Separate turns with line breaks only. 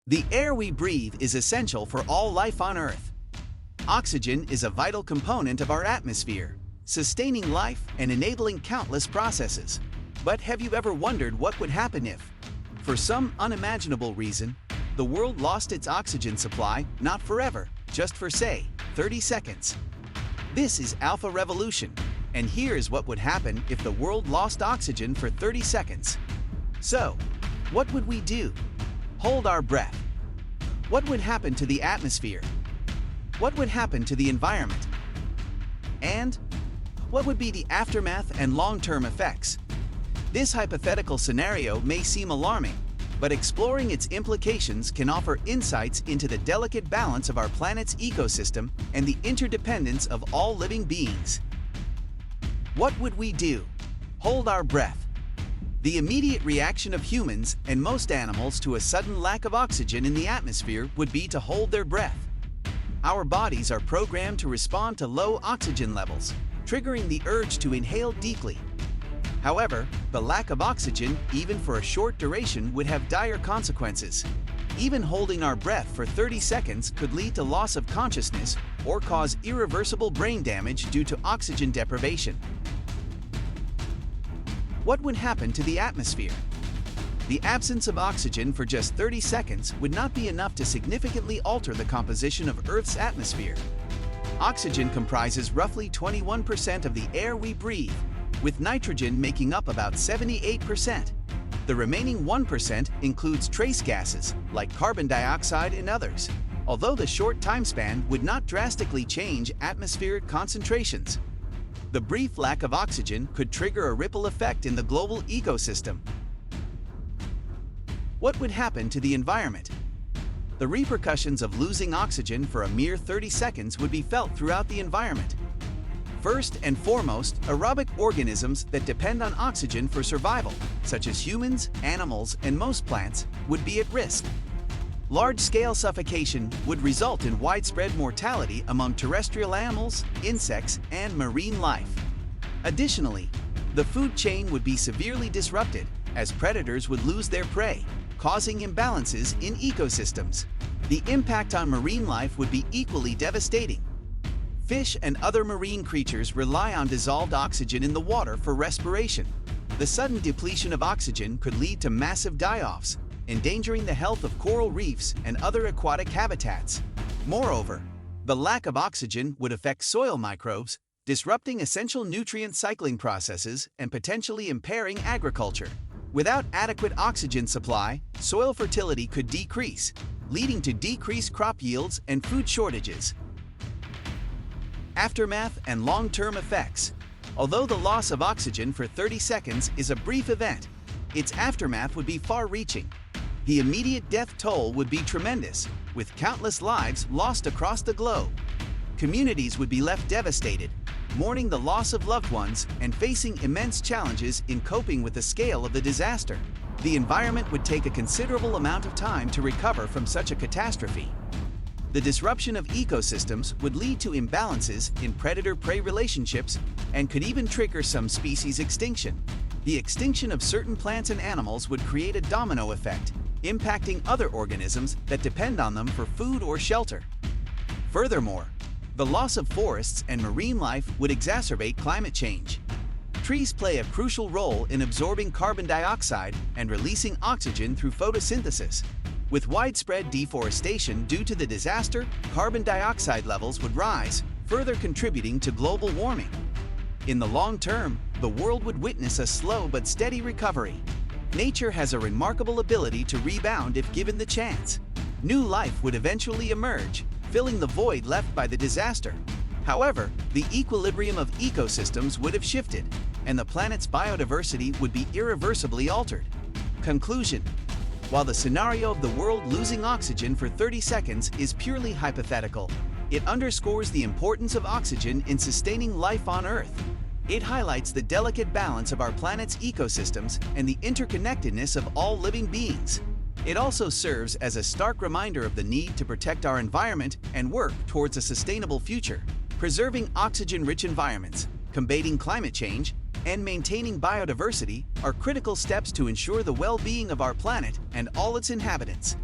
The air we breathe is essential for all life on Earth. Oxygen is a vital component of our atmosphere, sustaining life and enabling countless processes. But have you ever wondered what would happen if, for some unimaginable reason, the world lost its oxygen supply, not forever, just for, say, 30 seconds? This is Alpha Revolution, and here is what would happen if the world lost oxygen for 30 seconds. So, what would we do? Hold our breath. What would happen to the atmosphere? What would happen to the environment? And what would be the aftermath and long-term effects? This hypothetical scenario may seem alarming, but exploring its implications can offer insights into the delicate balance of our planet's ecosystem and the interdependence of all living beings. What would we do? Hold our breath. The immediate reaction of humans and most animals to a sudden lack of oxygen in the atmosphere would be to hold their breath. Our bodies are programmed to respond to low oxygen levels, triggering the urge to inhale deeply. However, the lack of oxygen, even for a short duration, would have dire consequences. Even holding our breath for 30 seconds could lead to loss of consciousness or cause irreversible brain damage due to oxygen deprivation. What would happen to the atmosphere? The absence of oxygen for just 30 seconds would not be enough to significantly alter the composition of Earth's atmosphere. Oxygen comprises roughly 21% of the air we breathe, with nitrogen making up about 78%. The remaining 1% includes trace gases, like carbon dioxide and others, although the short time span would not drastically change atmospheric concentrations. The brief lack of oxygen could trigger a ripple effect in the global ecosystem. What would happen to the environment? The repercussions of losing oxygen for a mere 30 seconds would be felt throughout the environment. First and foremost, aerobic organisms that depend on oxygen for survival, such as humans, animals, and most plants, would be at risk. Large-scale suffocation would result in widespread mortality among terrestrial animals, insects, and marine life. Additionally, the food chain would be severely disrupted, as predators would lose their prey, causing imbalances in ecosystems. The impact on marine life would be equally devastating. Fish and other marine creatures rely on dissolved oxygen in the water for respiration. The sudden depletion of oxygen could lead to massive die-offs, endangering the health of coral reefs and other aquatic habitats. Moreover, the lack of oxygen would affect soil microbes, disrupting essential nutrient cycling processes and potentially impairing agriculture. Without adequate oxygen supply, soil fertility could decrease, leading to decreased crop yields and food shortages. Aftermath and long-term effects. Although the loss of oxygen for 30 seconds is a brief event, its aftermath would be far-reaching. The immediate death toll would be tremendous, with countless lives lost across the globe. Communities would be left devastated, mourning the loss of loved ones and facing immense challenges in coping with the scale of the disaster. The environment would take a considerable amount of time to recover from such a catastrophe. The disruption of ecosystems would lead to imbalances in predator-prey relationships and could even trigger some species extinction. The extinction of certain plants and animals would create a domino effect, impacting other organisms that depend on them for food or shelter. Furthermore, the loss of forests and marine life would exacerbate climate change. Trees play a crucial role in absorbing carbon dioxide and releasing oxygen through photosynthesis. With widespread deforestation due to the disaster, carbon dioxide levels would rise, further contributing to global warming. In the long term, the world would witness a slow but steady recovery. Nature has a remarkable ability to rebound if given the chance. New life would eventually emerge, filling the void left by the disaster. However, the equilibrium of ecosystems would have shifted, and the planet's biodiversity would be irreversibly altered. Conclusion: while the scenario of the world losing oxygen for 30 seconds is purely hypothetical, it underscores the importance of oxygen in sustaining life on Earth. It highlights the delicate balance of our planet's ecosystems and the interconnectedness of all living beings. It also serves as a stark reminder of the need to protect our environment and work towards a sustainable future. Preserving oxygen-rich environments, combating climate change, and maintaining biodiversity are critical steps to ensure the well-being of our planet and all its inhabitants.